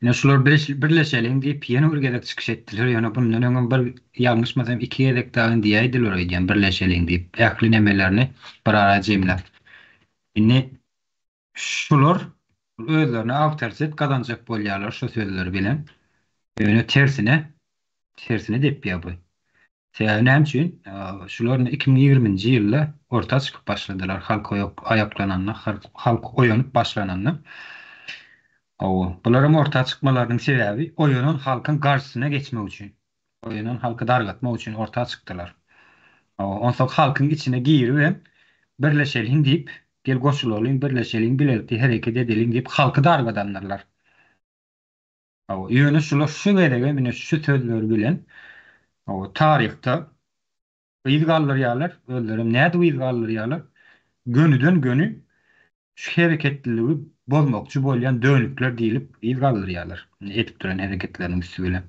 Ine şular birleşelim diýip ýene bir gezek çykyş etdiler. Ýöne bundan öňe bir ýalňyşmasam 2 gezek dagyn diýýdiler öýdýän birleşelim diýip ähli nemelerini bir ara jemläp. Ine şular özlerine awtoritet gazanjak bolýarlar şu sözleri bilen. Ýöne tersine dep ýaby. Näme üçin? Şular 2020-nji ýylda orta çykyp başladylar. Halk ayaklananlar, halk oýanyp başlananlar. Bularym orta çykmalarynyň sebäbi oýanyň halkyň garşysyna geçmek üçin. Oýanyň halky dargatmak üçin orta çykdylar. Onsoň halkyň içine girip hem birleşelim diýip, gel goşulalım, birleşelim, bilelikde hereket edelim diýip halky dargadanlar. Ýöne şular şu berege mine şu sözler bilen taryhda ýyl galdyrýarlar, özlerim näde ýyl galdyrýarlar? Gönüden gönü şu hereketliligi bozmakçy bolýan dönükler diýilip ýyl galdyrýarlar. Etip duran hereketleriniň üstü bilen.